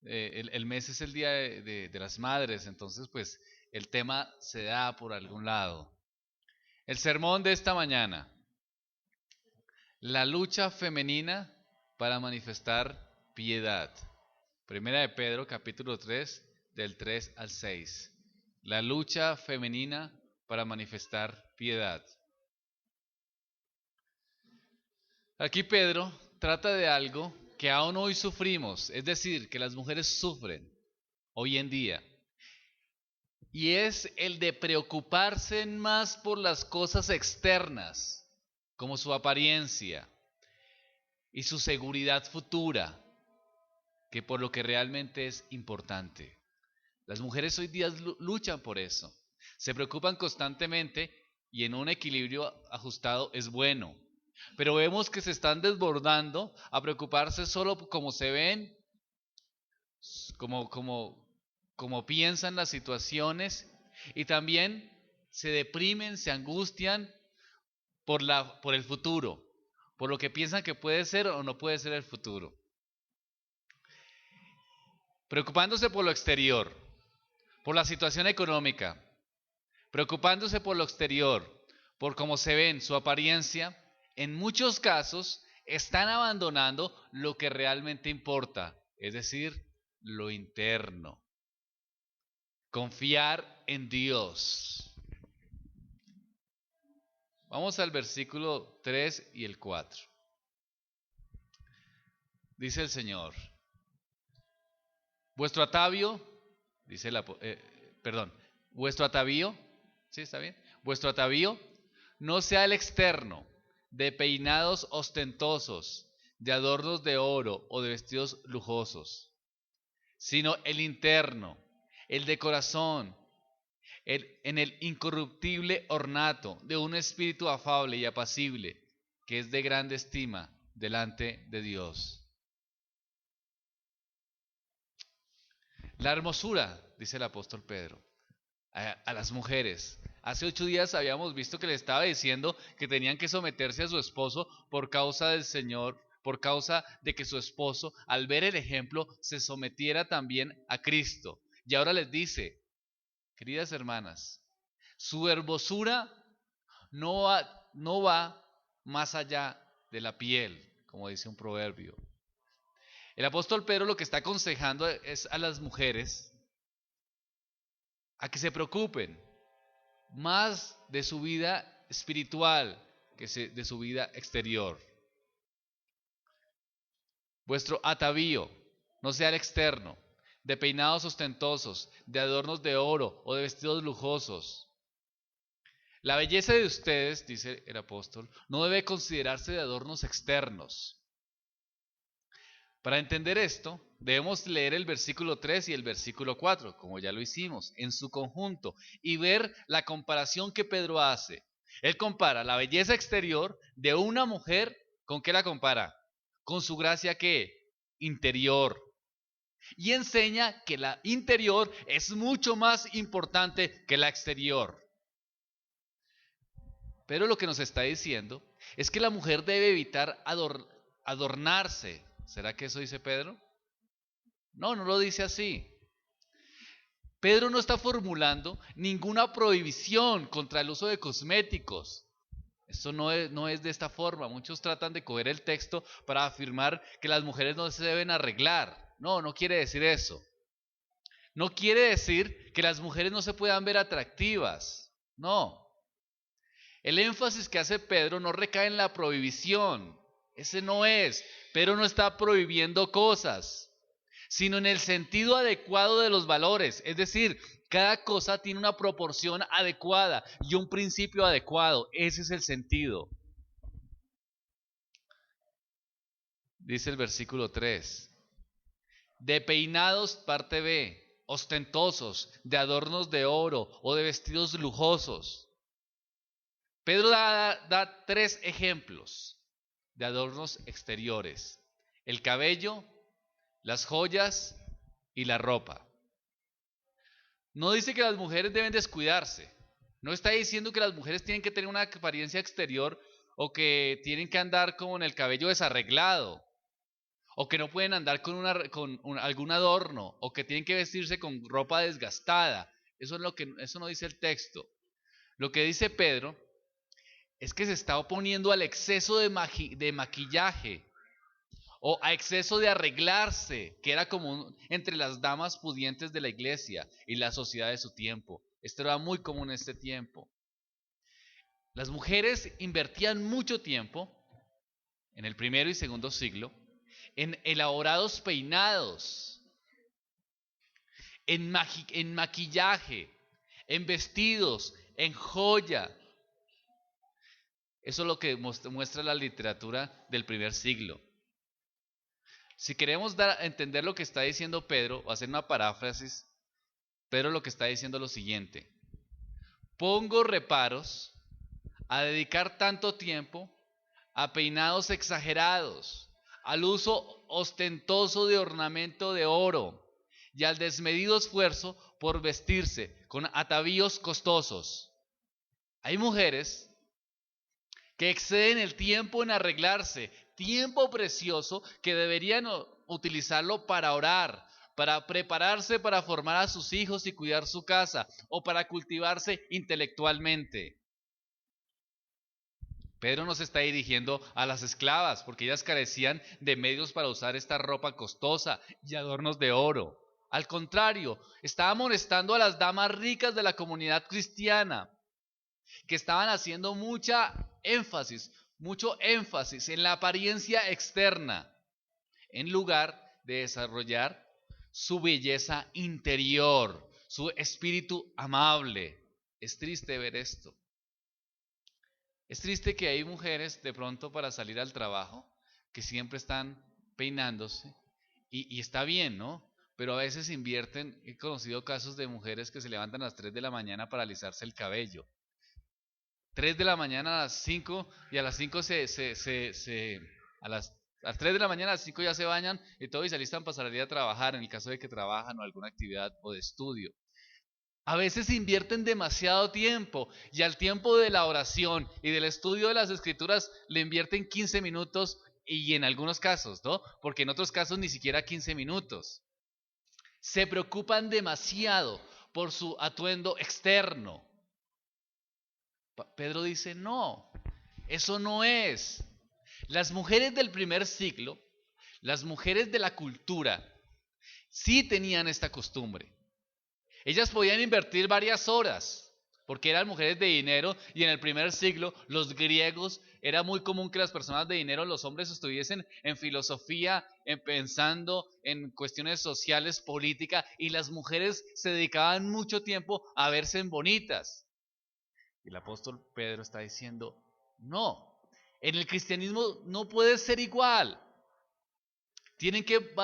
el mes es el Día de las Madres, entonces pues el tema se da por algún lado. El sermón de esta mañana, la lucha femenina para manifestar piedad. Primera de Pedro, capítulo 3, del 3 al 6. La lucha femenina para manifestar piedad. Aquí Pedro trata de algo que aún hoy sufrimos, es decir, que las mujeres sufren hoy en día. Y es el de preocuparse más por las cosas externas, como su apariencia y su seguridad futura, que por lo que realmente es importante. Las mujeres hoy día luchan por eso, se preocupan constantemente y en un equilibrio ajustado es bueno. Pero vemos que se están desbordando a preocuparse solo como se ven, como, como, como piensan las situaciones y también se deprimen, se angustian por el futuro, por lo que piensan que puede ser o no puede ser el futuro. Preocupándose por lo exterior, por la situación económica, preocupándose por lo exterior, por cómo se ven, su apariencia, en muchos casos están abandonando lo que realmente importa, es decir, lo interno. Confiar en Dios. Vamos al versículo 3 y el 4. Dice el Señor, vuestro atavio, dice vuestro atavío, ¿sí está bien? Vuestro atavío no sea el externo, de peinados ostentosos, de adornos de oro o de vestidos lujosos, sino el interno, el de corazón, en el incorruptible ornato de un espíritu afable y apacible, que es de grande estima delante de Dios. La hermosura, dice el apóstol Pedro, a las mujeres. Hace 8 días habíamos visto que le estaba diciendo que tenían que someterse a su esposo por causa del Señor, por causa de que su esposo, al ver el ejemplo, se sometiera también a Cristo. Y ahora les dice, queridas hermanas, su hermosura no va más allá de la piel, como dice un proverbio. El apóstol Pedro lo que está aconsejando es a las mujeres a que se preocupen más de su vida espiritual que de su vida exterior. Vuestro atavío no sea el externo, de peinados ostentosos, de adornos de oro o de vestidos lujosos. La belleza de ustedes, dice el apóstol, no debe considerarse de adornos externos. Para entender esto, debemos leer el versículo 3 y el versículo 4, como ya lo hicimos, en su conjunto, y ver la comparación que Pedro hace. Él compara la belleza exterior de una mujer, ¿con qué la compara? Con su gracia, ¿qué? Interior. Y enseña que la interior es mucho más importante que la exterior. Pero lo que nos está diciendo es que la mujer debe evitar adornarse. ¿Será que eso dice Pedro? No, no lo dice así. Pedro no está formulando ninguna prohibición contra el uso de cosméticos. Esto no es de esta forma. Muchos tratan de coger el texto para afirmar que las mujeres no se deben arreglar. No, no quiere decir eso. No quiere decir que las mujeres no se puedan ver atractivas. No. El énfasis que hace Pedro no recae en la prohibición. Ese no es. Pedro no está prohibiendo cosas, sino en el sentido adecuado de los valores. Es decir, cada cosa tiene una proporción adecuada y un principio adecuado. Ese es el sentido. Dice el versículo 3. De peinados, parte B, ostentosos, de adornos de oro o de vestidos lujosos. Pedro da 3 ejemplos de adornos exteriores: el cabello, las joyas y la ropa. No dice que las mujeres deben descuidarse. No está diciendo que las mujeres tienen que tener una apariencia exterior o que tienen que andar como en el cabello desarreglado o que no pueden andar con, algún adorno, o que tienen que vestirse con ropa desgastada. Eso no dice el texto. Lo que dice Pedro es que se está oponiendo al exceso de maquillaje o a exceso de arreglarse, que era común entre las damas pudientes de la iglesia y la sociedad de su tiempo. Esto era muy común en este tiempo. Las mujeres invertían mucho tiempo en el primero y segundo siglo en elaborados peinados, en maquillaje, en vestidos, en joya. Eso es lo que muestra la literatura del primer siglo. Si queremos entender lo que está diciendo Pedro, o hacer una paráfrasis, Pedro lo que está diciendo es lo siguiente: pongo reparos a dedicar tanto tiempo a peinados exagerados, al uso ostentoso de ornamento de oro y al desmedido esfuerzo por vestirse con atavíos costosos. Hay mujeres que exceden el tiempo en arreglarse, tiempo precioso que deberían utilizarlo para orar, para prepararse para formar a sus hijos y cuidar su casa, o para cultivarse intelectualmente. Pedro no se está dirigiendo a las esclavas, porque ellas carecían de medios para usar esta ropa costosa y adornos de oro. Al contrario, está amonestando a las damas ricas de la comunidad cristiana, que estaban haciendo mucho énfasis en la apariencia externa, en lugar de desarrollar su belleza interior, su espíritu amable. Es triste ver esto. Es triste que hay mujeres de pronto para salir al trabajo que siempre están peinándose y está bien, ¿no? Pero a veces invierten, he conocido casos de mujeres que se levantan a las 3 de la mañana para alisarse el cabello. 3 de la mañana a las 5 y a las 5 a las 3 de la mañana a las 5 ya se bañan y todo y se alistan para salir a trabajar en el caso de que trabajan o alguna actividad o de estudio. A veces invierten demasiado tiempo y al tiempo de la oración y del estudio de las escrituras le invierten 15 minutos y en algunos casos, ¿no? Porque en otros casos ni siquiera 15 minutos. Se preocupan demasiado por su atuendo externo. Pedro dice, no, eso no es. Las mujeres del primer siglo, las mujeres de la cultura, sí tenían esta costumbre. Ellas podían invertir varias horas, porque eran mujeres de dinero, y en el primer siglo los griegos era muy común que las personas de dinero, los hombres, estuviesen en filosofía, pensando en cuestiones sociales, política, y las mujeres se dedicaban mucho tiempo a verse bonitas. Y el apóstol Pedro está diciendo, no, en el cristianismo no puede ser igual. Tienen que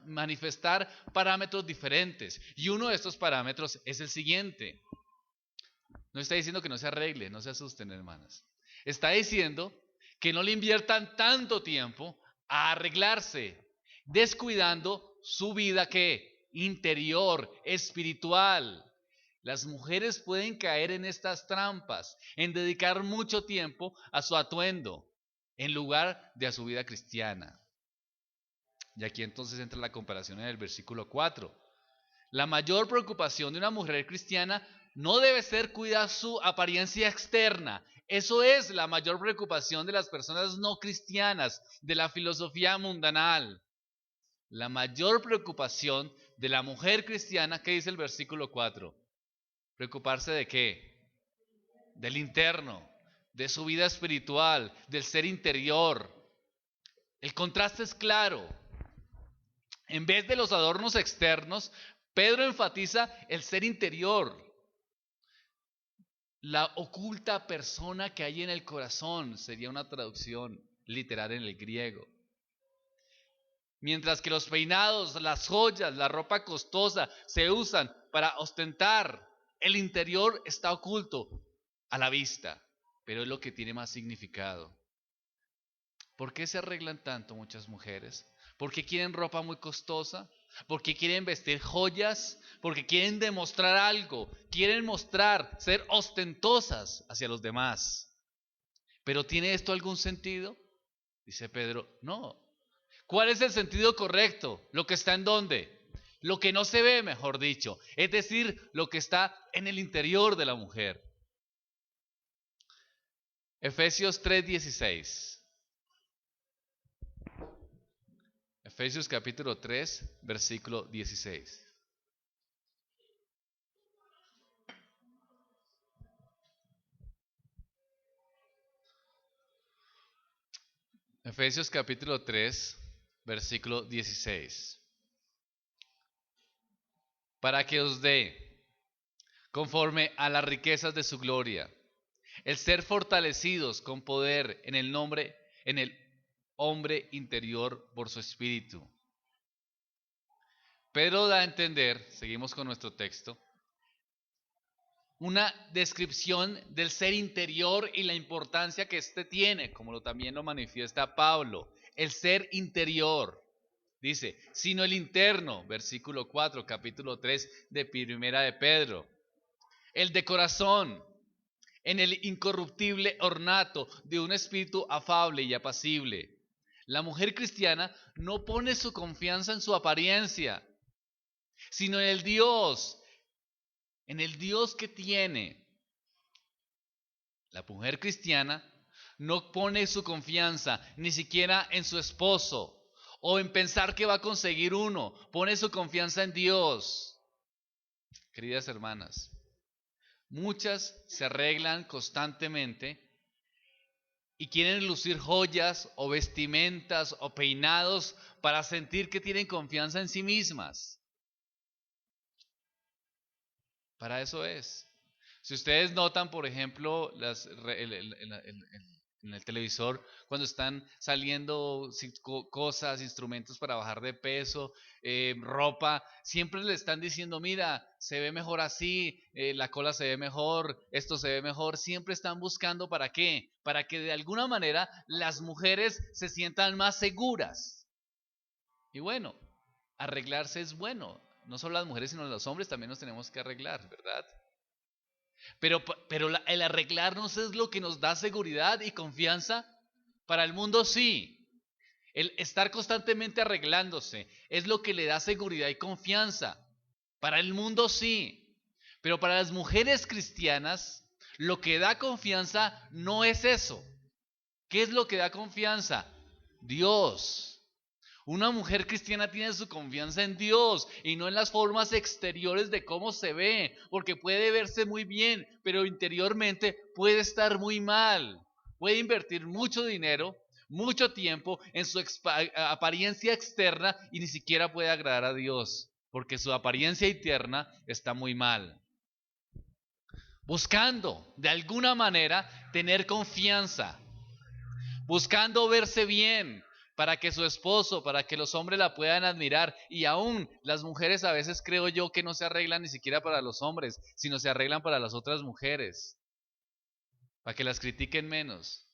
manifestar parámetros diferentes. Y uno de estos parámetros es el siguiente. No está diciendo que no se arregle, no se asusten, hermanas. Está diciendo que no le inviertan tanto tiempo a arreglarse, descuidando su vida ¿qué? Interior, espiritual. Las mujeres pueden caer en estas trampas, en dedicar mucho tiempo a su atuendo, en lugar de a su vida cristiana. Y aquí entonces entra la comparación en el versículo 4. La mayor preocupación de una mujer cristiana no debe ser cuidar su apariencia externa. Eso es la mayor preocupación de las personas no cristianas, de la filosofía mundanal. La mayor preocupación de la mujer cristiana, ¿qué dice el versículo 4? ¿Preocuparse de qué? Del interno, de su vida espiritual, del ser interior. El contraste es claro. En vez de los adornos externos, Pedro enfatiza el ser interior, la oculta persona que hay en el corazón, sería una traducción literal en el griego. Mientras que los peinados, las joyas, la ropa costosa se usan para ostentar, el interior está oculto a la vista, pero es lo que tiene más significado. ¿Por qué se arreglan tanto muchas mujeres? ¿Por qué quieren ropa muy costosa? ¿Por qué quieren vestir joyas? Porque quieren demostrar algo, quieren mostrar, ser ostentosas hacia los demás. ¿Pero tiene esto algún sentido? Dice Pedro, no. ¿Cuál es el sentido correcto? Lo que está en dónde. Lo que no se ve, mejor dicho. Es decir, lo que está en el interior de la mujer. Efesios 3:16. Efesios capítulo 3, versículo 16. Efesios capítulo 3, versículo 16. Para que os dé, conforme a las riquezas de su gloria, el ser fortalecidos con poder en el hombre interior por su espíritu. Pedro da a entender, seguimos con nuestro texto, una descripción del ser interior y la importancia que éste tiene, como también lo manifiesta Pablo. El ser interior, dice, sino el interno, versículo 4, capítulo 3 de Primera de Pedro. El de corazón, en el incorruptible ornato de un espíritu afable y apacible. La mujer cristiana no pone su confianza en su apariencia, sino en el Dios que tiene. La mujer cristiana no pone su confianza ni siquiera en su esposo o en pensar que va a conseguir uno. Pone su confianza en Dios. Queridas hermanas, muchas se arreglan constantemente y quieren lucir joyas o vestimentas o peinados para sentir que tienen confianza en sí mismas. Para eso es. Si ustedes notan, por ejemplo, en el televisor, cuando están saliendo cosas, instrumentos para bajar de peso, ropa, siempre le están diciendo, mira, se ve mejor así, la cola se ve mejor, esto se ve mejor. Siempre están buscando ¿para qué? Para que de alguna manera las mujeres se sientan más seguras. Y bueno, arreglarse es bueno. No solo las mujeres, sino los hombres también nos tenemos que arreglar, ¿verdad? Pero el arreglarnos es lo que nos da seguridad y confianza. Para el mundo sí. El estar constantemente arreglándose es lo que le da seguridad y confianza. Para el mundo sí. Pero para las mujeres cristianas, lo que da confianza no es eso. ¿Qué es lo que da confianza? Dios. Una mujer cristiana tiene su confianza en Dios y no en las formas exteriores de cómo se ve, porque puede verse muy bien, pero interiormente puede estar muy mal. Puede invertir mucho dinero, mucho tiempo en su apariencia externa y ni siquiera puede agradar a Dios, porque su apariencia interna está muy mal. Buscando, de alguna manera, tener confianza, buscando verse bien, para que su esposo, para que los hombres la puedan admirar. Y aún las mujeres a veces creo yo que no se arreglan ni siquiera para los hombres, sino se arreglan para las otras mujeres, para que las critiquen menos.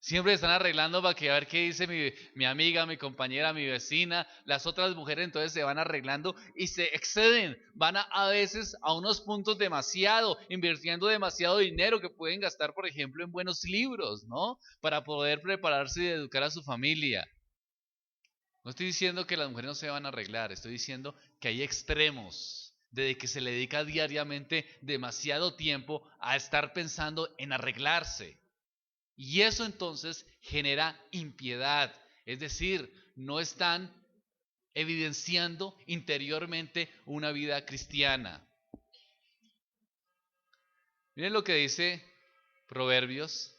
Siempre están arreglando para que a ver qué dice mi amiga, mi compañera, mi vecina. Las otras mujeres entonces se van arreglando y se exceden. Van a veces a unos puntos demasiado, invirtiendo demasiado dinero que pueden gastar, por ejemplo, en buenos libros, ¿no? Para poder prepararse y educar a su familia. No estoy diciendo que las mujeres no se van a arreglar, estoy diciendo que hay extremos de que se le dedica diariamente demasiado tiempo a estar pensando en arreglarse. Y eso entonces genera impiedad, es decir, no están evidenciando interiormente una vida cristiana. Miren lo que dice Proverbios.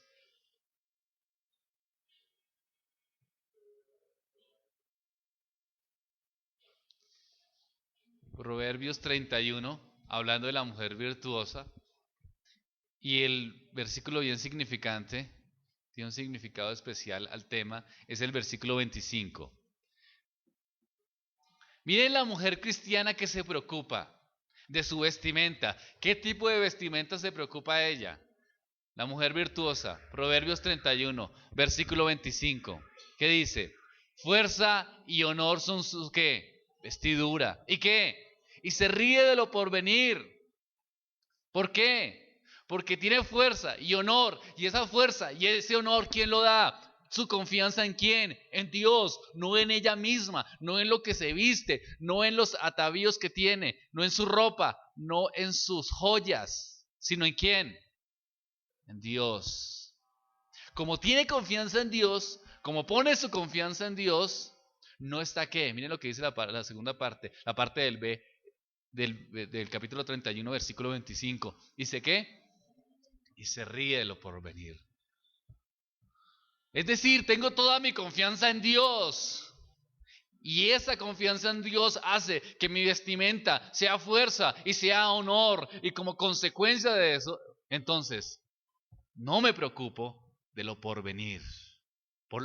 Proverbios 31, hablando de la mujer virtuosa. Y el versículo bien significante, tiene un significado especial al tema, es el versículo 25. Miren la mujer cristiana que se preocupa de su vestimenta. ¿Qué tipo de vestimenta se preocupa ella? La mujer virtuosa. Proverbios 31, versículo 25. ¿Qué dice? Fuerza y honor son sus ¿qué? Vestidura. ¿Y qué? Y se ríe de lo porvenir. ¿Por qué? Porque tiene fuerza y honor. Y esa fuerza y ese honor, ¿quién lo da? su confianza en quién, en Dios, no en ella misma, no en lo que se viste, no en los atavíos que tiene, no en su ropa, no en sus joyas, sino en quién, en Dios. Como tiene confianza en Dios, como pone su confianza en Dios, no está qué. Miren lo que dice la segunda parte, la parte del B del capítulo 31, versículo 25. Dice qué, y se ríe de lo porvenir. Es decir, tengo toda mi confianza en Dios. Y esa confianza en Dios hace que mi vestimenta sea fuerza y sea honor. Y como consecuencia de eso, entonces, no me preocupo de lo porvenir.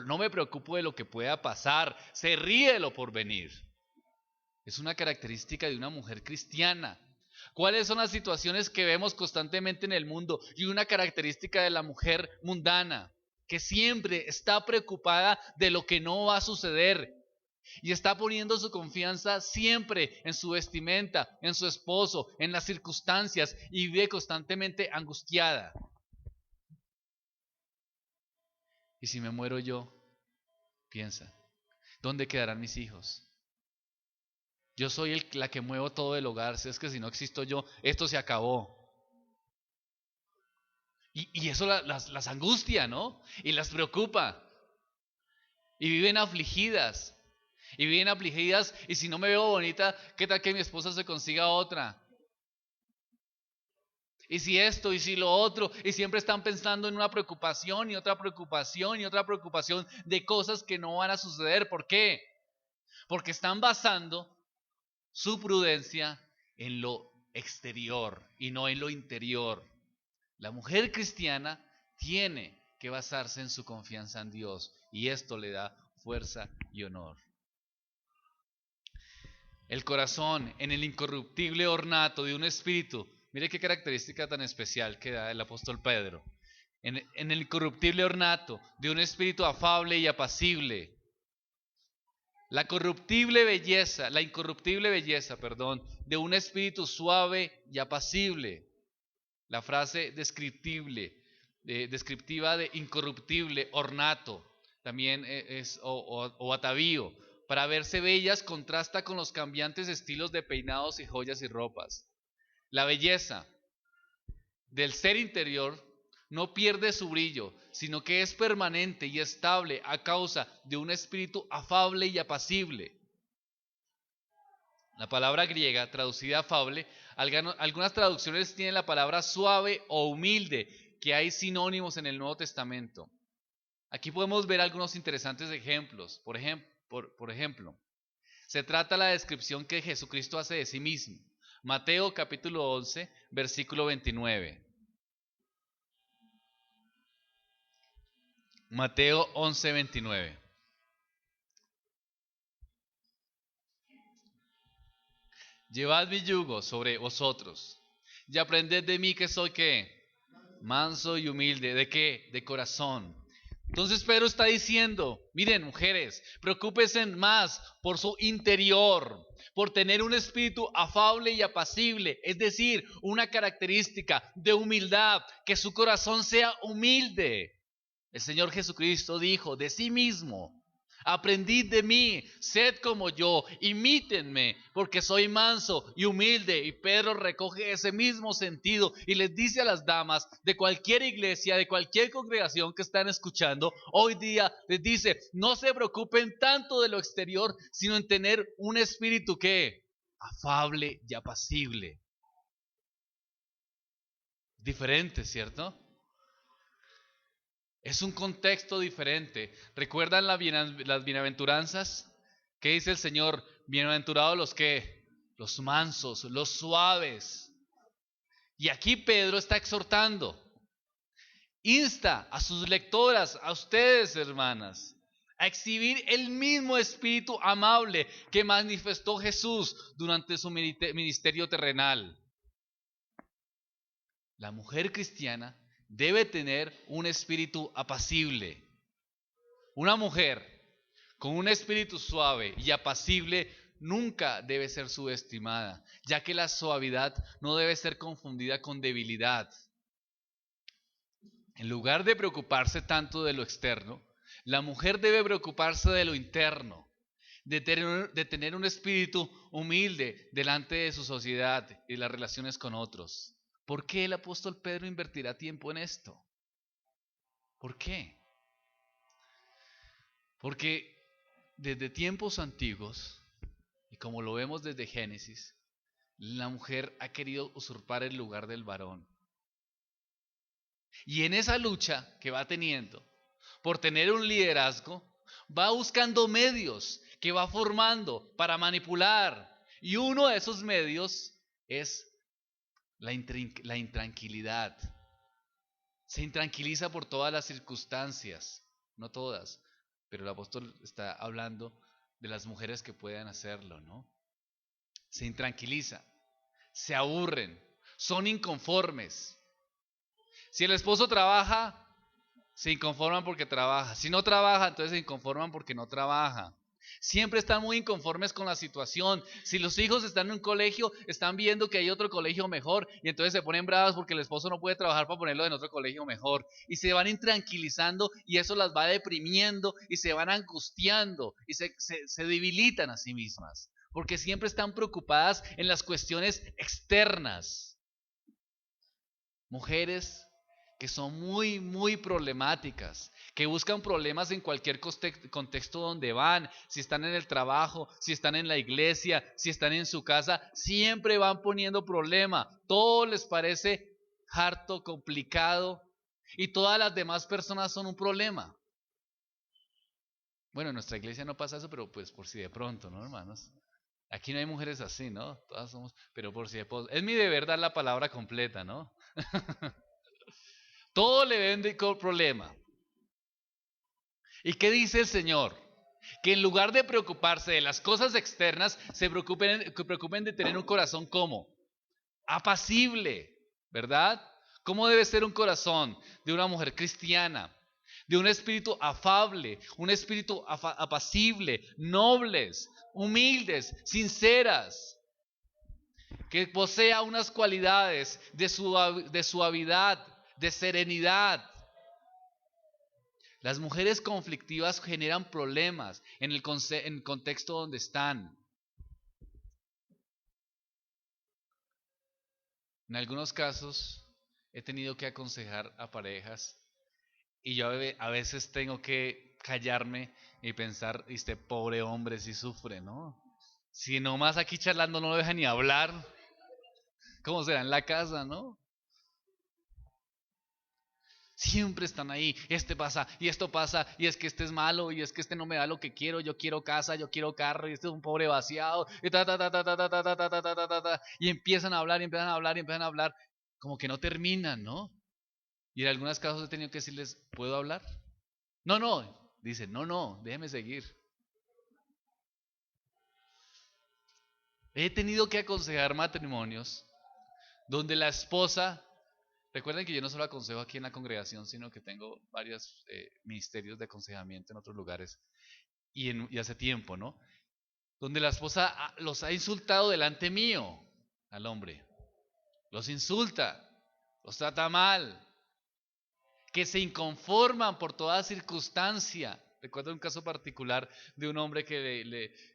No me preocupo de lo que pueda pasar. Se ríe de lo porvenir. Es una característica de una mujer cristiana. ¿Cuáles son las situaciones que vemos constantemente en el mundo? Y una característica de la mujer mundana, que siempre está preocupada de lo que no va a suceder. Y está poniendo su confianza siempre en su vestimenta, en su esposo, en las circunstancias, y vive constantemente angustiada. Y si me muero yo, piensa, ¿dónde quedarán mis hijos? Yo soy la que muevo todo el hogar. Si es que si no existo yo, esto se acabó. Y eso las angustia, ¿no? Y las preocupa. Y viven afligidas. Y viven afligidas. Y si no me veo bonita, ¿qué tal que mi esposa se consiga otra? Y si esto, y si lo otro. Y siempre están pensando en una preocupación y otra preocupación y otra preocupación de cosas que no van a suceder. ¿Por qué? Porque están basando su prudencia en lo exterior y no en lo interior. La mujer cristiana tiene que basarse en su confianza en Dios y esto le da fuerza y honor. El corazón en el incorruptible ornato de un espíritu. Mire qué característica tan especial que da el apóstol Pedro. En el incorruptible ornato de un espíritu afable y apacible. La incorruptible belleza, de un espíritu suave y apacible. La frase descriptiva de incorruptible, ornato, también o atavío. Para verse bellas contrasta con los cambiantes estilos de peinados y joyas y ropas. La belleza del ser interior no pierde su brillo, sino que es permanente y estable a causa de un espíritu afable y apacible. La palabra griega traducida afable, algunas traducciones tienen la palabra suave o humilde, que hay sinónimos en el Nuevo Testamento. Aquí podemos ver algunos interesantes ejemplos. Por ejemplo, se trata la descripción que Jesucristo hace de sí mismo. Mateo capítulo 11, versículo 29. Mateo 11, 29. Llevad mi yugo sobre vosotros y aprended de mí que soy ¿qué? Manso y humilde. ¿De qué? De corazón. Entonces Pedro está diciendo, miren mujeres, preocúpense más por su interior, por tener un espíritu afable y apacible, es decir, una característica de humildad, que su corazón sea humilde. El Señor Jesucristo dijo de sí mismo, aprendid de mí, sed como yo, imítenme, porque soy manso y humilde. Y Pedro recoge ese mismo sentido y les dice a las damas de cualquier iglesia, de cualquier congregación que están escuchando, hoy día les dice, no se preocupen tanto de lo exterior, sino en tener un espíritu que afable y apacible. Diferente, ¿cierto? Es un contexto diferente. ¿Recuerdan las bienaventuranzas? ¿Qué dice el Señor? Bienaventurados los que, los mansos, los suaves. Y aquí Pedro está exhortando, insta a sus lectoras, a ustedes hermanas, a exhibir el mismo espíritu amable que manifestó Jesús durante su ministerio terrenal. La mujer cristiana debe tener un espíritu apacible. Una mujer con un espíritu suave y apacible nunca debe ser subestimada, ya que la suavidad no debe ser confundida con debilidad. En lugar de preocuparse tanto de lo externo, La mujer debe preocuparse de lo interno, de tener un espíritu humilde delante de su sociedad y las relaciones con otros. ¿Por qué el apóstol Pedro invertirá tiempo en esto? ¿Por qué? Porque desde tiempos antiguos, y como lo vemos desde Génesis, la mujer ha querido usurpar el lugar del varón. Y en esa lucha que va teniendo por tener un liderazgo, va buscando medios que va formando para manipular. Y uno de esos medios es la intranquilidad. Se intranquiliza por todas las circunstancias, no todas, pero el apóstol está hablando de las mujeres que puedan hacerlo, ¿no? Se intranquiliza, se aburren, son inconformes. Si el esposo trabaja, se inconforman porque trabaja. Si no trabaja, entonces se inconforman porque no trabaja. Siempre están muy inconformes con la situación. Si los hijos están en un colegio, están viendo que hay otro colegio mejor y entonces se ponen bravas porque el esposo no puede trabajar para ponerlo en otro colegio mejor. Y se van intranquilizando y eso las va deprimiendo y se van angustiando y se debilitan a sí mismas. Porque siempre están preocupadas en las cuestiones externas. Mujeres que son muy problemáticas, que buscan problemas en cualquier contexto donde van, si están en el trabajo, si están en la iglesia, si están en su casa, siempre van poniendo problema, todo les parece harto, complicado, y todas las demás personas son un problema. Bueno, en nuestra iglesia no pasa eso, pero pues por si de pronto, ¿no, hermanos? Aquí no hay mujeres así, ¿no? Todas somos, pero por si de pronto, es mi deber dar la palabra completa, ¿no? Todo le ven de problema. ¿Y qué dice el Señor? Que en lugar de preocuparse de las cosas externas, se preocupen de tener un corazón como apacible, ¿verdad? ¿Cómo debe ser un corazón de una mujer cristiana? De un espíritu afable, un espíritu apacible, nobles, humildes, sinceras, que posea unas cualidades de suavidad, de serenidad. Las mujeres conflictivas generan problemas en el contexto donde están. En algunos casos he tenido que aconsejar a parejas y yo a veces tengo que callarme y pensar, este pobre hombre si sufre, ¿no? Si nomás aquí charlando no lo deja ni hablar, ¿cómo será en la casa, no? Siempre están ahí, este pasa y esto pasa y es que este es malo y es que este no me da lo que quiero, yo quiero casa, yo quiero carro y este es un pobre vaciado y y empiezan a hablar y empiezan a hablar y empiezan a hablar como que no terminan, ¿no? Y en algunos casos he tenido que decirles, ¿puedo hablar? No, no, dicen, no, déjeme seguir. He tenido que aconsejar matrimonios donde la esposa. Recuerden que yo no solo aconsejo aquí en la congregación, sino que tengo varios ministerios de aconsejamiento en otros lugares y hace tiempo, ¿no? Donde la esposa los ha insultado delante mío al hombre. Los insulta, los trata mal, que se inconforman por toda circunstancia. Recuerdo un caso particular de un hombre que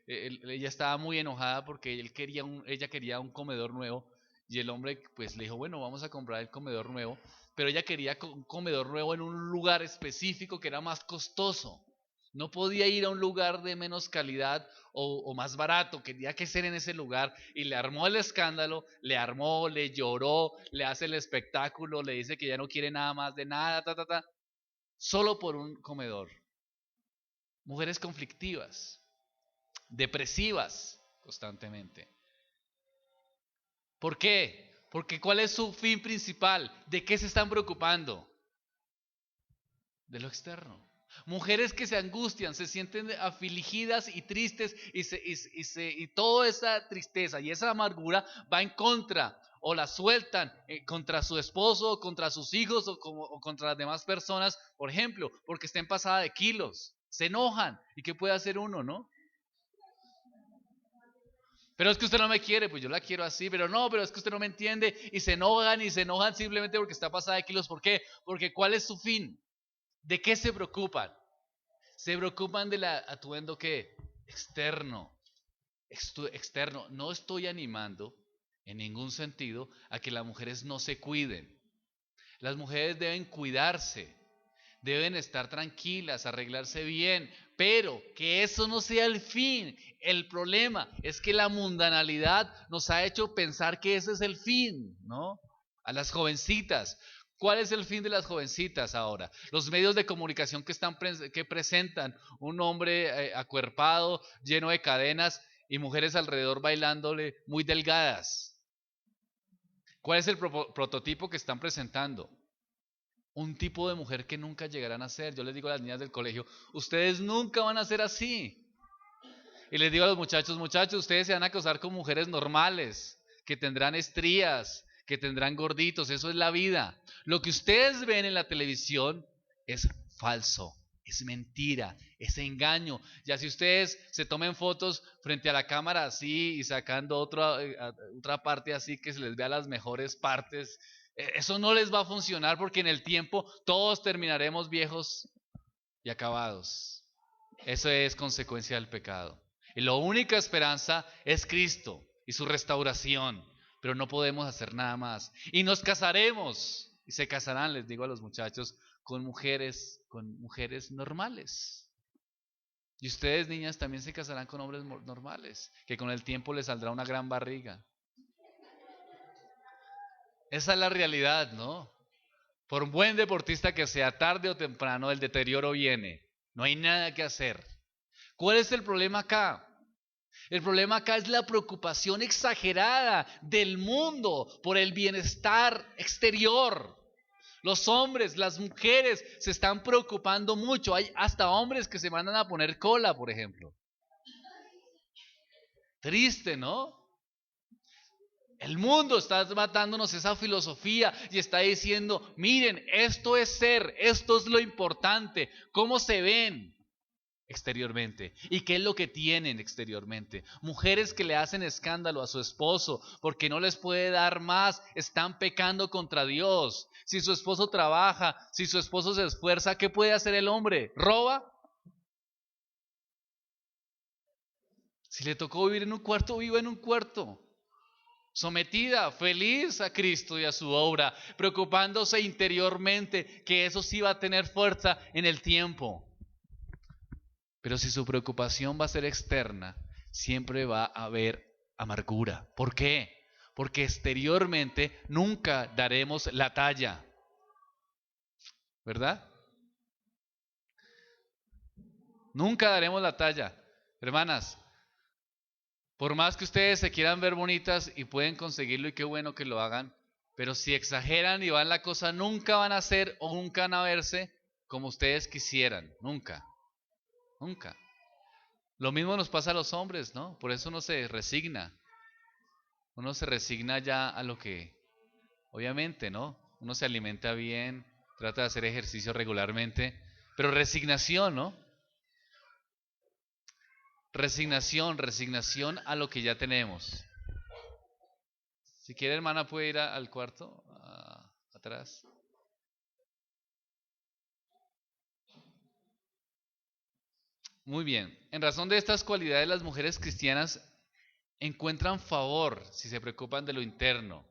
ella estaba muy enojada porque ella quería un comedor nuevo y el hombre pues le dijo, bueno, vamos a comprar el comedor nuevo, pero ella quería un comedor nuevo en un lugar específico que era más costoso. No podía ir a un lugar de menos calidad o más barato, quería que ser en ese lugar y le armó el escándalo, le lloró, le hace el espectáculo, le dice que ya no quiere nada más de nada, solo por un comedor. Mujeres conflictivas, depresivas constantemente. ¿Por qué? Porque ¿cuál es su fin principal? ¿De qué se están preocupando? De lo externo. Mujeres que se angustian, se sienten afligidas y tristes y toda esa tristeza y esa amargura va en contra o la sueltan contra su esposo, contra sus hijos o contra las demás personas, por ejemplo, porque estén pasadas de kilos, se enojan. ¿Y qué puede hacer uno, no? Pero es que usted no me quiere, pues yo la quiero así, pero es que usted no me entiende y se enojan simplemente porque está pasada de kilos. ¿Por qué? Porque ¿cuál es su fin? ¿De qué se preocupan? Se preocupan del atuendo ¿qué? Externo. Externo. No estoy animando en ningún sentido a que las mujeres no se cuiden. Las mujeres deben cuidarse, deben estar tranquilas, arreglarse bien, pero que eso no sea el fin. El problema es que la mundanalidad nos ha hecho pensar que ese es el fin, ¿no? A las jovencitas. ¿Cuál es el fin de las jovencitas ahora? Los medios de comunicación que presentan un hombre acuerpado, lleno de cadenas y mujeres alrededor bailándole muy delgadas. ¿Cuál es el prototipo que están presentando? Un tipo de mujer que nunca llegarán a ser. Yo les digo a las niñas del colegio, ustedes nunca van a ser así. Y les digo a los muchachos, ustedes se van a casar con mujeres normales, que tendrán estrías, que tendrán gorditos, eso es la vida. Lo que ustedes ven en la televisión es falso, es mentira, es engaño. Ya si ustedes se tomen fotos frente a la cámara así y sacando otra parte así que se les vea las mejores partes, eso no les va a funcionar porque en el tiempo todos terminaremos viejos y acabados. Eso es consecuencia del pecado. Y la única esperanza es Cristo y su restauración. Pero no podemos hacer nada más. Y nos casaremos. Y se casarán, les digo a los muchachos, con mujeres normales. Y ustedes, niñas, también se casarán con hombres normales, que con el tiempo les saldrá una gran barriga. Esa es la realidad, ¿no? Por un buen deportista que sea, tarde o temprano, el deterioro viene. No hay nada que hacer. ¿Cuál es el problema acá? El problema acá es la preocupación exagerada del mundo por el bienestar exterior. Los hombres, las mujeres se están preocupando mucho. Hay hasta hombres que se mandan a poner cola, por ejemplo. Triste, ¿no? El mundo está matándonos esa filosofía y está diciendo, miren, esto es ser, esto es lo importante, cómo se ven exteriormente y qué es lo que tienen exteriormente. Mujeres que le hacen escándalo a su esposo porque no les puede dar más, están pecando contra Dios. Si su esposo trabaja, si su esposo se esfuerza, ¿qué puede hacer el hombre? ¿Roba? Si le tocó vivir en un cuarto, viva en un cuarto. Sometida, feliz a Cristo y a su obra, preocupándose interiormente que eso sí va a tener fuerza en el tiempo. Pero si su preocupación va a ser externa, siempre va a haber amargura. ¿Por qué? Porque exteriormente nunca daremos la talla, ¿verdad? Nunca daremos la talla. Hermanas, por más que ustedes se quieran ver bonitas y pueden conseguirlo y qué bueno que lo hagan, pero si exageran y van la cosa, nunca van a ser o nunca van a verse como ustedes quisieran. Nunca, nunca. Lo mismo nos pasa a los hombres, ¿no? Por eso uno se resigna. Uno se resigna ya a lo que, obviamente, ¿no? Uno se alimenta bien, trata de hacer ejercicio regularmente, pero resignación, ¿no? Resignación a lo que ya tenemos. Si quiere, hermana, puede ir al cuarto, atrás. Muy bien. En razón de estas cualidades, las mujeres cristianas encuentran favor si se preocupan de lo interno.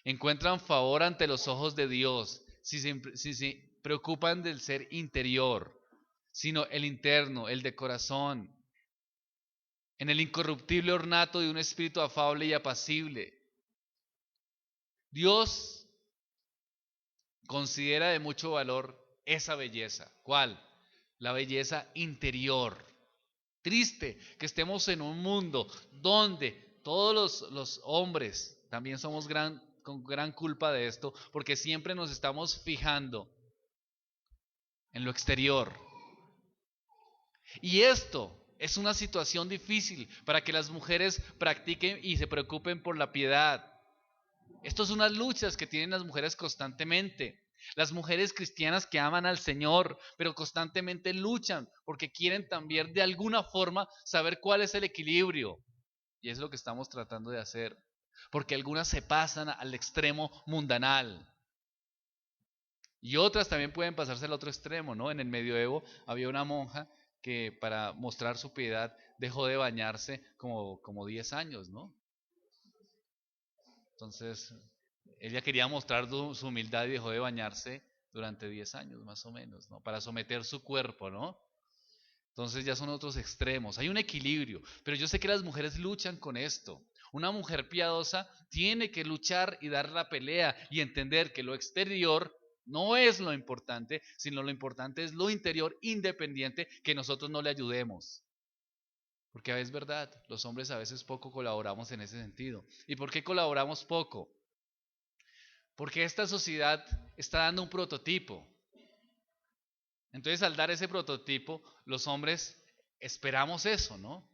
Encuentran favor ante los ojos de Dios si se preocupan del ser interior, sino el interno, el de corazón, en el incorruptible ornato de un espíritu afable y apacible. Dios considera de mucho valor esa belleza. ¿Cuál? La belleza interior. Triste que estemos en un mundo donde todos los hombres también somos con gran culpa de esto, porque siempre nos estamos fijando en lo exterior. Y esto es una situación difícil para que las mujeres practiquen y se preocupen por la piedad. Estas son unas luchas que tienen las mujeres constantemente. Las mujeres cristianas que aman al Señor, pero constantemente luchan porque quieren también de alguna forma saber cuál es el equilibrio. Y es lo que estamos tratando de hacer. Porque algunas se pasan al extremo mundanal. Y otras también pueden pasarse al otro extremo, ¿no? En el medioevo había una monja que para mostrar su piedad dejó de bañarse como 10 años, ¿no? Entonces, ella quería mostrar su humildad y dejó de bañarse durante 10 años, más o menos, ¿no? Para someter su cuerpo, ¿no? Entonces ya son otros extremos. Hay un equilibrio, pero yo sé que las mujeres luchan con esto. Una mujer piadosa tiene que luchar y dar la pelea y entender que lo exterior no es lo importante, sino lo importante es lo interior independiente, que nosotros no le ayudemos. Porque es verdad, los hombres a veces poco colaboramos en ese sentido. ¿Y por qué colaboramos poco? Porque esta sociedad está dando un prototipo. Entonces, al dar ese prototipo, los hombres esperamos eso, ¿no?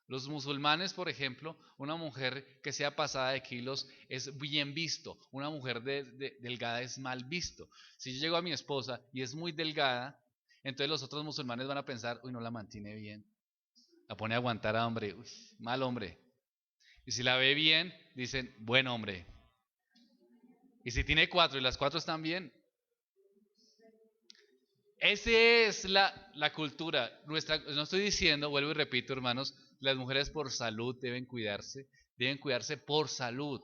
Los musulmanes, por ejemplo, una mujer que sea pasada de kilos es bien visto, una mujer delgada es mal visto. Si yo llego a mi esposa y es muy delgada, entonces los otros musulmanes van a pensar, uy, no la mantiene bien, la pone a aguantar a hombre, uy, mal hombre. Y si la ve bien, dicen, buen hombre. Y si tiene 4 y las 4 están bien, esa es la cultura. No estoy diciendo, vuelvo y repito, hermanos, las mujeres por salud deben cuidarse por salud,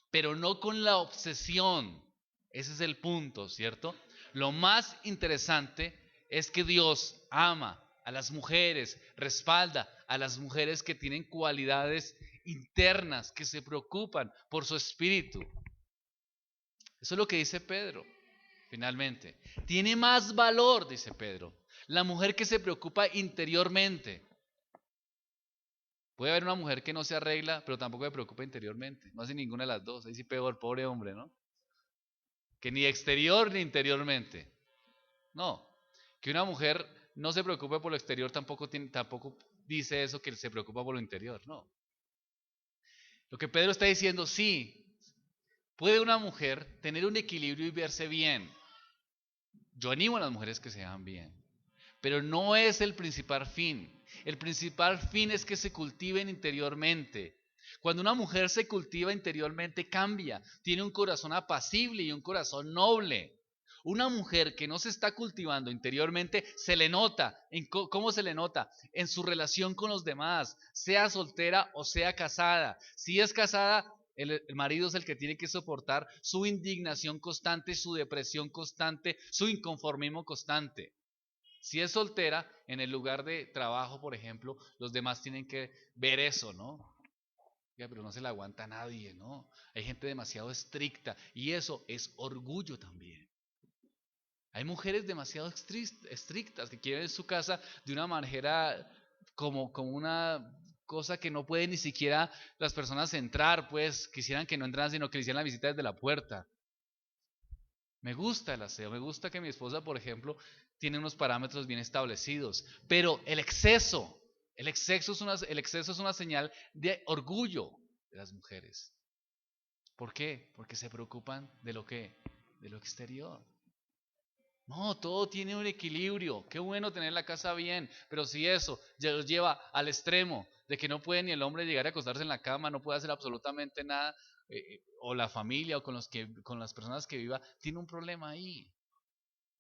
pero no con la obsesión. Ese es el punto, ¿cierto? Lo más interesante es que Dios ama a las mujeres, respalda a las mujeres que tienen cualidades internas, que se preocupan por su espíritu. Eso es lo que dice Pedro. Finalmente, tiene más valor, dice Pedro, la mujer que se preocupa interiormente. Puede haber una mujer que no se arregla, pero tampoco se preocupa interiormente. No hace ninguna de las dos. Ahí sí peor, pobre hombre, ¿no? Que ni exterior ni interiormente. No. Que una mujer no se preocupe por lo exterior tampoco dice eso que se preocupa por lo interior. No. Lo que Pedro está diciendo, sí, puede una mujer tener un equilibrio y verse bien. Yo animo a las mujeres que se vean bien. Pero no es el principal fin. El principal fin es que se cultiven interiormente. Cuando una mujer se cultiva interiormente, cambia. Tiene un corazón apacible y un corazón noble. Una mujer que no se está cultivando interiormente, se le nota. ¿Cómo se le nota? En su relación con los demás, sea soltera o sea casada. Si es casada, el marido es el que tiene que soportar su indignación constante, su depresión constante, su inconformismo constante. Si es soltera, en el lugar de trabajo, por ejemplo, los demás tienen que ver eso, ¿no? Ya, pero no se le aguanta a nadie, ¿no? Hay gente demasiado estricta y eso es orgullo también. Hay mujeres demasiado estrictas que quieren su casa de una manera como una cosa que no pueden ni siquiera las personas entrar, pues quisieran que no entraran, sino que le hicieran la visita desde la puerta. Me gusta el aseo, me gusta que mi esposa, por ejemplo, tiene unos parámetros bien establecidos, pero el exceso es una señal de orgullo de las mujeres. ¿Por qué? Porque se preocupan de lo que, de lo exterior. No, todo tiene un equilibrio. Qué bueno tener la casa bien, pero si eso ya los lleva al extremo de que no puede ni el hombre llegar a acostarse en la cama, no puede hacer absolutamente nada, o la familia o con las personas que viva, tiene un problema ahí.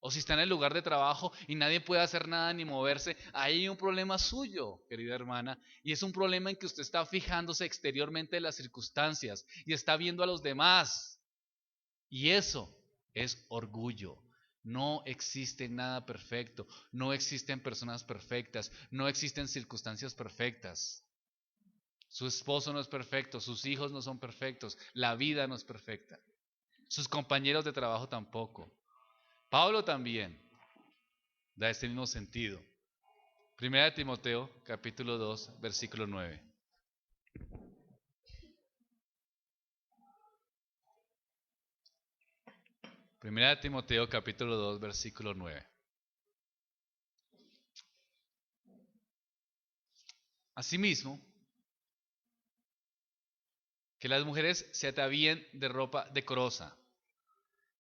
O si está en el lugar de trabajo y nadie puede hacer nada ni moverse, ahí hay un problema suyo, querida hermana, y es un problema en que usted está fijándose exteriormente en las circunstancias y está viendo a los demás. Y eso es orgullo. No existe nada perfecto, no existen personas perfectas, no existen circunstancias perfectas. Su esposo no es perfecto, sus hijos no son perfectos, la vida no es perfecta, sus compañeros de trabajo tampoco. Pablo también da este mismo sentido. Primera de Timoteo, capítulo 2, versículo 9. Primera de Timoteo, capítulo 2, versículo 9. Asimismo, que las mujeres se atavíen de ropa decorosa.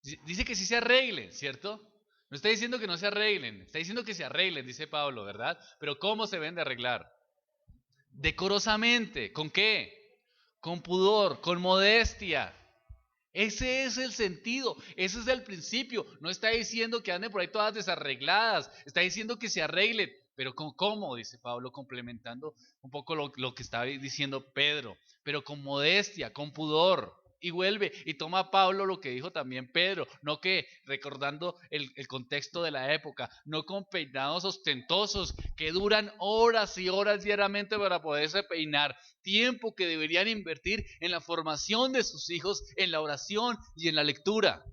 Dice que sí se arreglen, ¿cierto? No está diciendo que no se arreglen, está diciendo que se arreglen, dice Pablo, ¿verdad? Pero ¿cómo se ven de arreglar? Decorosamente. ¿Con qué? Con pudor, con modestia. Ese es el sentido, ese es el principio. No está diciendo que anden por ahí todas desarregladas, está diciendo que se arreglen, pero ¿cómo? Dice Pablo, complementando un poco lo que estaba diciendo Pedro, pero con modestia, con pudor. Y vuelve y toma Pablo lo que dijo también Pedro, no que recordando el contexto de la época, no con peinados ostentosos que duran horas y horas diariamente para poderse peinar, tiempo que deberían invertir en la formación de sus hijos, en la oración y en la lectura,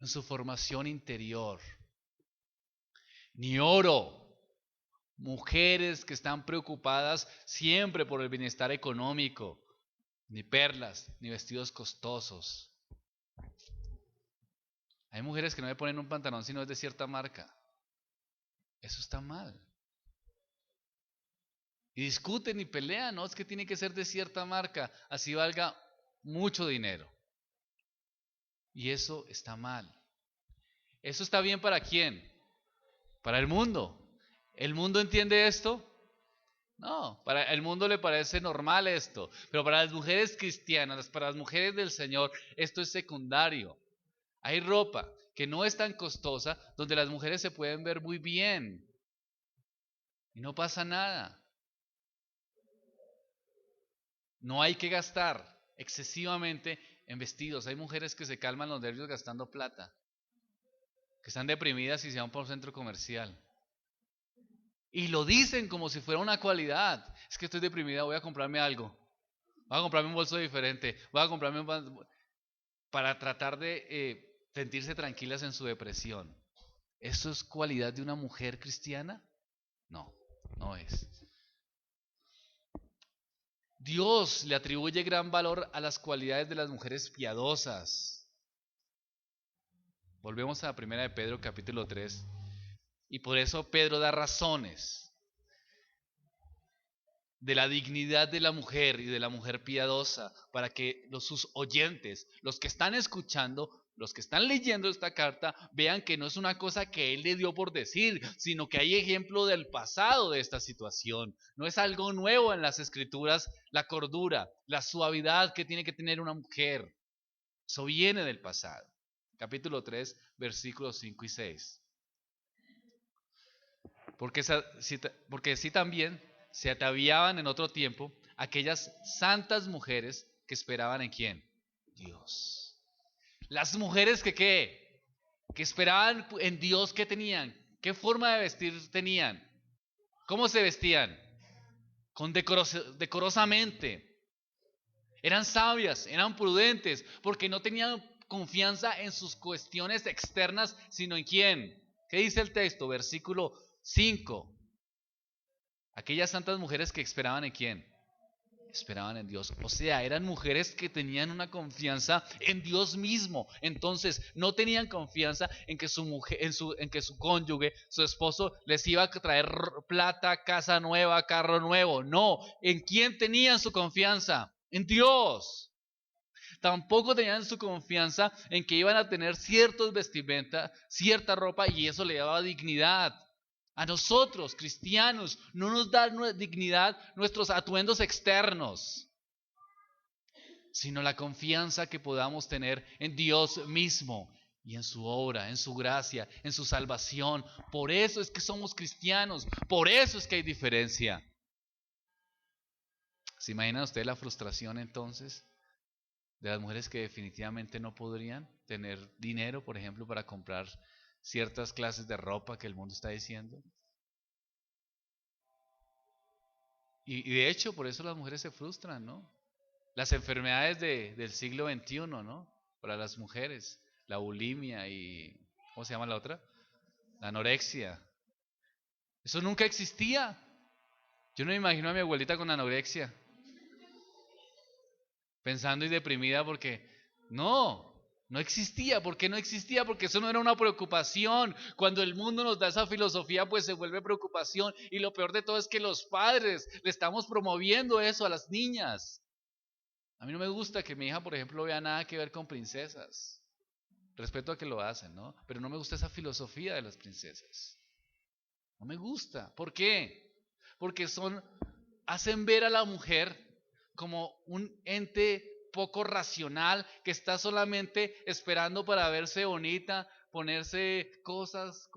en su formación interior. Ni oro. Mujeres que están preocupadas siempre por el bienestar económico, ni perlas, ni vestidos costosos. Hay mujeres que no le ponen un pantalón si no es de cierta marca. Eso está mal. Y discuten y pelean, no, es que tiene que ser de cierta marca, así valga mucho dinero. Y eso está mal. ¿Eso está bien para quién? Para el mundo. ¿El mundo entiende esto? No, para el mundo le parece normal esto, pero para las mujeres cristianas, para las mujeres del Señor, esto es secundario. Hay ropa que no es tan costosa, donde las mujeres se pueden ver muy bien y no pasa nada. No hay que gastar excesivamente en vestidos. Hay mujeres que se calman los nervios gastando plata, que están deprimidas y se van por un centro comercial. Y lo dicen como si fuera una cualidad. Es que estoy deprimida, voy a comprarme algo. Voy a comprarme un bolso diferente. Voy a comprarme para tratar de sentirse tranquilas en su depresión. ¿Eso es cualidad de una mujer cristiana? No, no es. Dios le atribuye gran valor a las cualidades de las mujeres piadosas. Volvemos a la primera de Pedro capítulo 3. Y por eso Pedro da razones de la dignidad de la mujer y de la mujer piadosa para que sus oyentes, los que están escuchando, los que están leyendo esta carta, vean que no es una cosa que él le dio por decir, sino que hay ejemplo del pasado de esta situación. No es algo nuevo en las escrituras, la cordura, la suavidad que tiene que tener una mujer. Eso viene del pasado. Capítulo 3, versículos 5 y 6. Porque así también se ataviaban en otro tiempo aquellas santas mujeres que esperaban en quién? Dios. Las mujeres que esperaban en Dios, ¿qué tenían? ¿Qué forma de vestir tenían? ¿Cómo se vestían? Decorosamente. Eran sabias, eran prudentes, porque no tenían confianza en sus cuestiones externas, sino en quién. ¿Qué dice el texto? Versículo 5. Aquellas santas mujeres que esperaban en quién, esperaban en Dios. O sea, eran mujeres que tenían una confianza en Dios mismo. Entonces, no tenían confianza en que su mujer, en que su cónyuge, su esposo, les iba a traer plata, casa nueva, carro nuevo. No, ¿en quién tenían su confianza? En Dios. Tampoco tenían su confianza en que iban a tener ciertas vestimentas, cierta ropa, y eso le daba dignidad. A nosotros, cristianos, no nos da dignidad nuestros atuendos externos, sino la confianza que podamos tener en Dios mismo y en su obra, en su gracia, en su salvación. Por eso es que somos cristianos, por eso es que hay diferencia. ¿Se imagina usted la frustración entonces de las mujeres que definitivamente no podrían tener dinero, por ejemplo, para comprar ciertas clases de ropa que el mundo está diciendo? Y de hecho, por eso las mujeres se frustran, ¿no? Las enfermedades del siglo XXI, ¿no? Para las mujeres, la bulimia y, ¿cómo se llama la otra? La anorexia. Eso nunca existía. Yo no me imagino a mi abuelita con anorexia, pensando y deprimida porque no existía. ¿Por qué no existía? Porque eso no era una preocupación. Cuando el mundo nos da esa filosofía, pues se vuelve preocupación. Y lo peor de todo es que los padres le estamos promoviendo eso a las niñas. A mí no me gusta que mi hija, por ejemplo, vea nada que ver con princesas. Respeto a que lo hacen, ¿no? Pero no me gusta esa filosofía de las princesas. No me gusta. ¿Por qué? Porque hacen ver a la mujer como un ente poco racional que está solamente esperando para verse bonita, ponerse cosas,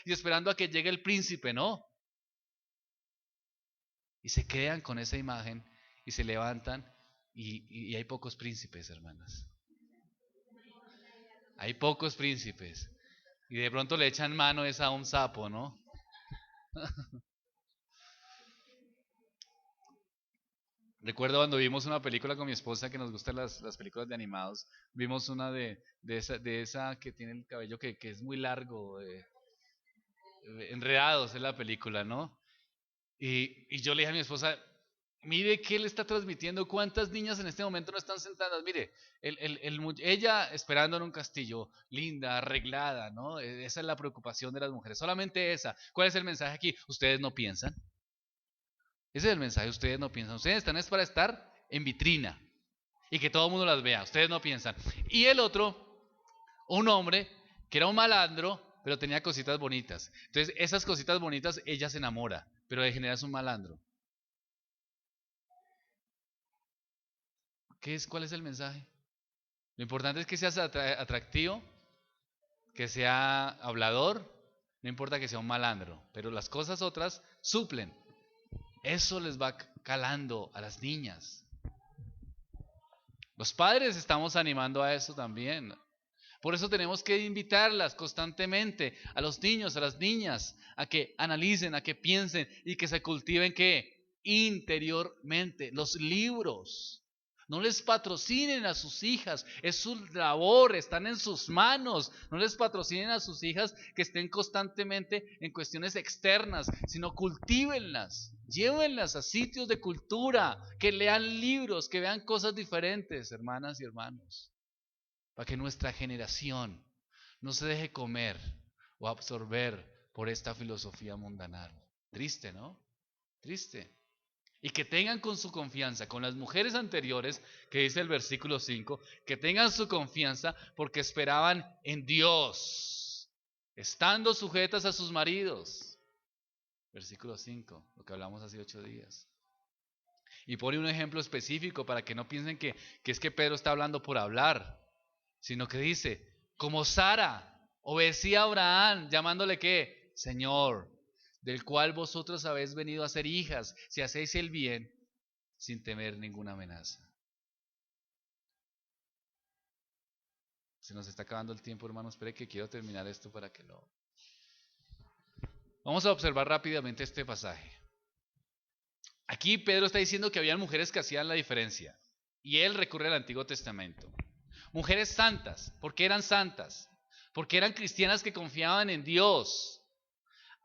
y esperando a que llegue el príncipe, ¿no? Y se quedan con esa imagen y se levantan y hay pocos príncipes, hermanas. Hay pocos príncipes. Y de pronto le echan mano es a un sapo, ¿no? Recuerdo cuando vimos una película con mi esposa que nos gustan las películas de animados. Vimos una de esa que tiene el cabello que es muy largo. Enredados en la película, ¿no? Y yo le dije a mi esposa, mire qué le está transmitiendo, cuántas niñas en este momento no están sentadas. Mire, ella esperando en un castillo, linda, arreglada, ¿no? Esa es la preocupación de las mujeres, solamente esa. ¿Cuál es el mensaje aquí? Ustedes no piensan. Ese es el mensaje, ustedes no piensan. Ustedes están es para estar en vitrina y que todo el mundo las vea. Ustedes no piensan. Y el otro, un hombre que era un malandro, pero tenía cositas bonitas. Entonces, esas cositas bonitas, ella se enamora, pero de general es un malandro. ¿Cuál es el mensaje? Lo importante es que seas atractivo, que sea hablador, no importa que sea un malandro, pero las cosas otras suplen. Eso les va calando a las niñas. Los padres estamos animando a eso también. Por eso tenemos que invitarlas constantemente a los niños, a las niñas, a que analicen, a que piensen y que se cultiven ¿qué? Interiormente. Los libros. No les patrocinen a sus hijas, es su labor, están en sus manos. No les patrocinen a sus hijas que estén constantemente en cuestiones externas, sino cultívenlas, llévenlas a sitios de cultura, que lean libros, que vean cosas diferentes, hermanas y hermanos, para que nuestra generación no se deje comer o absorber por esta filosofía mundanal. Triste, ¿no? Triste. Y que tengan con su confianza, con las mujeres anteriores, que dice el versículo 5, que tengan su confianza porque esperaban en Dios, estando sujetas a sus maridos. Versículo 5, lo que hablamos hace 8 días. Y pone un ejemplo específico para que no piensen que es que Pedro está hablando por hablar, sino que dice, como Sara obedecía a Abraham, llamándole ¿qué? Señor, del cual vosotros habéis venido a ser hijas, si hacéis el bien, sin temer ninguna amenaza. Se nos está acabando el tiempo, hermanos, espere que quiero terminar esto para que lo... Vamos a observar rápidamente este pasaje. Aquí Pedro está diciendo que había mujeres que hacían la diferencia, y él recurre al Antiguo Testamento. Mujeres santas. ¿Por qué eran santas? Porque eran cristianas que confiaban en Dios.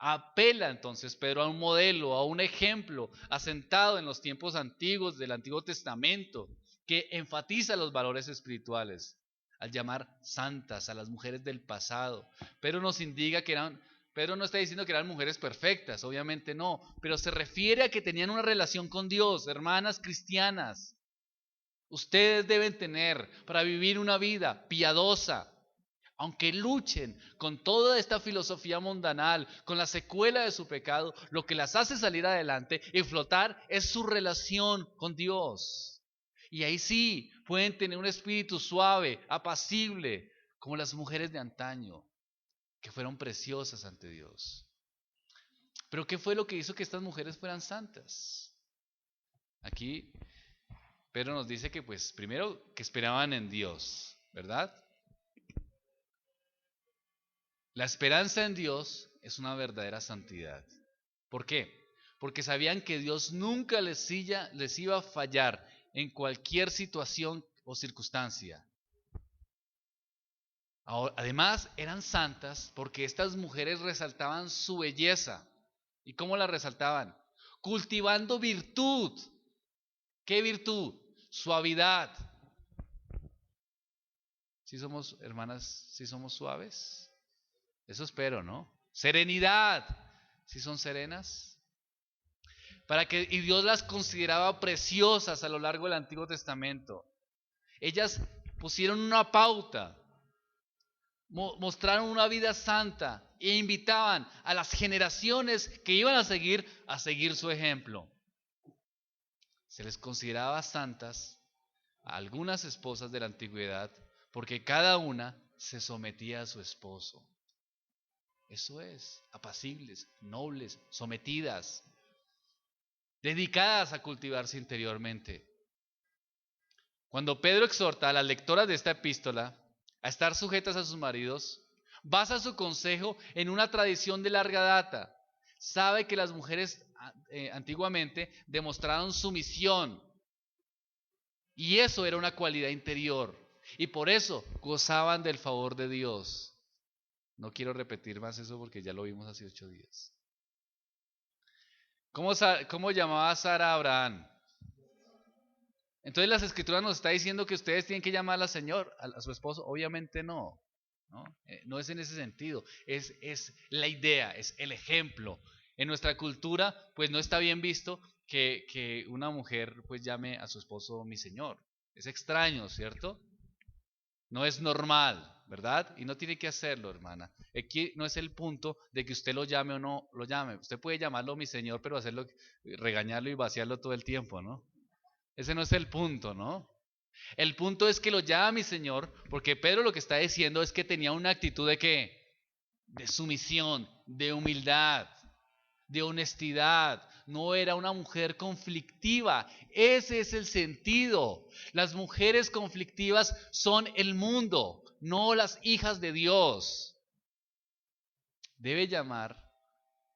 Apela entonces Pedro a un modelo, a un ejemplo asentado en los tiempos antiguos del Antiguo Testamento, que enfatiza los valores espirituales al llamar santas a las mujeres del pasado. Pedro no está diciendo que eran mujeres perfectas, obviamente no, pero se refiere a que tenían una relación con Dios, hermanas cristianas. Ustedes deben tener para vivir una vida piadosa, aunque luchen con toda esta filosofía mundanal, con la secuela de su pecado, lo que las hace salir adelante y flotar es su relación con Dios. Y ahí sí pueden tener un espíritu suave, apacible, como las mujeres de antaño, que fueron preciosas ante Dios. Pero ¿qué fue lo que hizo que estas mujeres fueran santas? Aquí Pedro nos dice que pues primero que esperaban en Dios, ¿verdad? La esperanza en Dios es una verdadera santidad. ¿Por qué? Porque sabían que Dios nunca les iba a fallar en cualquier situación o circunstancia. Además, eran santas porque estas mujeres resaltaban su belleza. ¿Y cómo la resaltaban? Cultivando virtud. ¿Qué virtud? Suavidad. ¿Sí somos, hermanas, sí somos suaves? Eso espero, ¿no? Serenidad. ¿Sí son serenas? Y Dios las consideraba preciosas a lo largo del Antiguo Testamento. Ellas pusieron una pauta, mostraron una vida santa e invitaban a las generaciones que iban a seguir su ejemplo. Se les consideraba santas a algunas esposas de la antigüedad porque cada una se sometía a su esposo. Eso es, apacibles, nobles, sometidas, dedicadas a cultivarse interiormente. Cuando Pedro exhorta a las lectoras de esta epístola a estar sujetas a sus maridos, basa su consejo en una tradición de larga data. Sabe que las mujeres antiguamente demostraron sumisión y eso era una cualidad interior y por eso gozaban del favor de Dios. No quiero repetir más eso porque ya lo vimos hace 8 días. ¿Cómo llamaba Sara a Abraham? Entonces las escrituras nos está diciendo que ustedes tienen que llamarla Señor a su esposo. Obviamente no, ¿no? No es en ese sentido, es la idea, es el ejemplo. En nuestra cultura pues no está bien visto que una mujer pues llame a su esposo mi Señor. Es extraño, ¿cierto? No es normal, ¿verdad? Y no tiene que hacerlo, hermana. Aquí no es el punto de que usted lo llame o no lo llame. Usted puede llamarlo mi Señor, pero hacerlo, regañarlo y vaciarlo todo el tiempo, ¿no? Ese no es el punto, ¿no? El punto es que lo llama mi Señor, porque Pedro lo que está diciendo es que tenía una actitud de ¿qué? De sumisión, de humildad, de honestidad. No era una mujer conflictiva. Ese es el sentido. Las mujeres conflictivas son el mundo, no las hijas de Dios. Debe llamar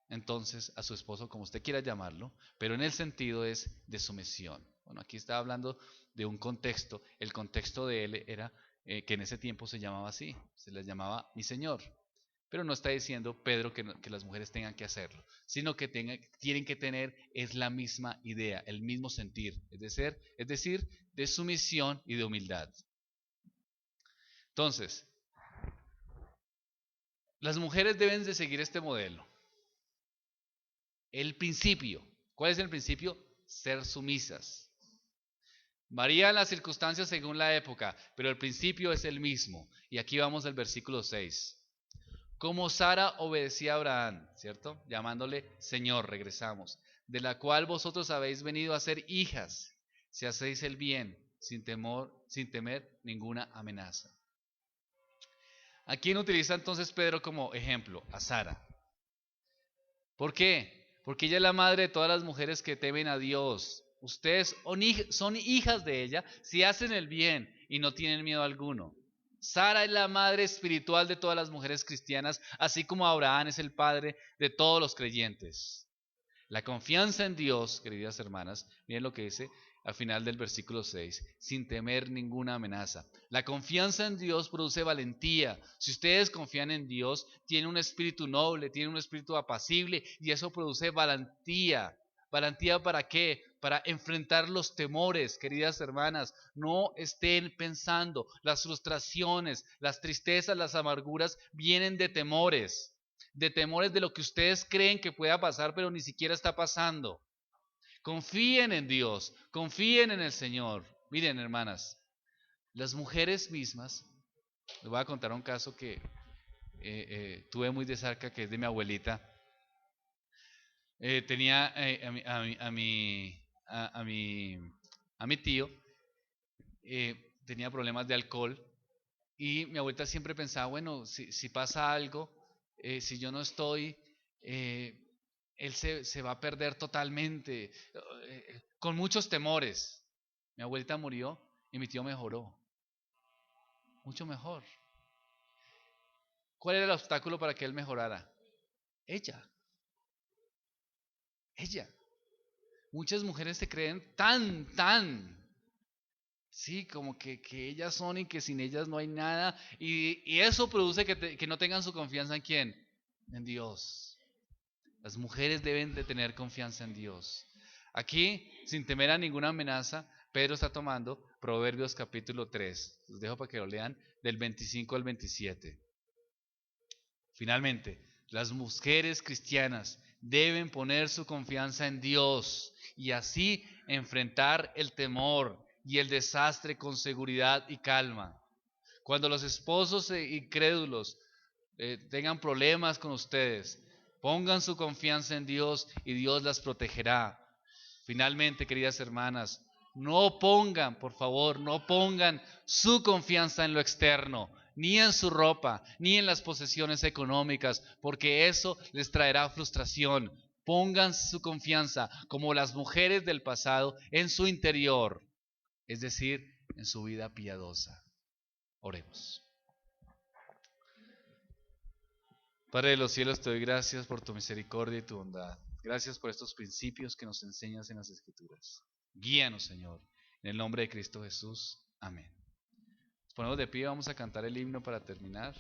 entonces a su esposo como usted quiera llamarlo, pero en el sentido es de sumisión. Bueno, aquí está hablando de un contexto. El contexto de él era que en ese tiempo se llamaba así, se les llamaba mi Señor. Pero no está diciendo Pedro que las mujeres tengan que hacerlo, sino que tienen que tener es la misma idea, el mismo sentir, es decir, de sumisión y de humildad. Entonces, las mujeres deben de seguir este modelo. El principio, ¿cuál es el principio? Ser sumisas. Varían las circunstancias según la época, pero el principio es el mismo. Y aquí vamos al versículo 6. Como Sara obedecía a Abraham, ¿cierto? Llamándole Señor, regresamos. De la cual vosotros habéis venido a ser hijas, si hacéis el bien, sin temer ninguna amenaza. ¿A quién utiliza entonces Pedro como ejemplo? A Sara. ¿Por qué? Porque ella es la madre de todas las mujeres que temen a Dios. Ustedes son hijas de ella si hacen el bien y no tienen miedo alguno. Sara es la madre espiritual de todas las mujeres cristianas, así como Abraham es el padre de todos los creyentes. La confianza en Dios, queridas hermanas, miren lo que dice al final del versículo 6, sin temer ninguna amenaza. La confianza en Dios produce valentía. Si ustedes confían en Dios, tienen un espíritu noble, tienen un espíritu apacible y eso produce valentía. ¿Valentía para qué? Para enfrentar los temores, queridas hermanas. No estén pensando, las frustraciones, las tristezas, las amarguras vienen de temores de lo que ustedes creen que pueda pasar, pero ni siquiera está pasando. Confíen en Dios, confíen en el Señor. Miren, hermanas, las mujeres mismas, les voy a contar un caso que tuve muy de cerca, que es de mi abuelita. Tenía a mi tío, tenía problemas de alcohol y mi abuelita siempre pensaba, bueno, si pasa algo, si yo no estoy, él se va a perder totalmente, con muchos temores. Mi abuelita murió y mi tío mejoró, mucho mejor. ¿Cuál era el obstáculo para que él mejorara? Ella. Muchas mujeres se creen sí, como que ellas son y que sin ellas no hay nada. Y eso produce que no tengan su confianza en ¿quién? En Dios. Las mujeres deben de tener confianza en Dios. Aquí, sin temer a ninguna amenaza, Pedro está tomando Proverbios capítulo 3. Los dejo para que lo lean del 25 al 27. Finalmente, las mujeres cristianas deben poner su confianza en Dios y así enfrentar el temor y el desastre con seguridad y calma. Cuando los esposos incrédulos tengan problemas con ustedes, pongan su confianza en Dios y Dios las protegerá. Finalmente, queridas hermanas, no pongan, por favor, no pongan su confianza en lo externo. ni en su ropa, ni en las posesiones económicas, porque eso les traerá frustración. Pongan su confianza, como las mujeres del pasado, en su interior, es decir, en su vida piadosa. Oremos. Padre de los cielos, te doy gracias por tu misericordia y tu bondad. Gracias por estos principios que nos enseñas en las Escrituras. Guíanos, Señor, en el nombre de Cristo Jesús. Amén. Nos ponemos de pie, vamos a cantar el himno para terminar.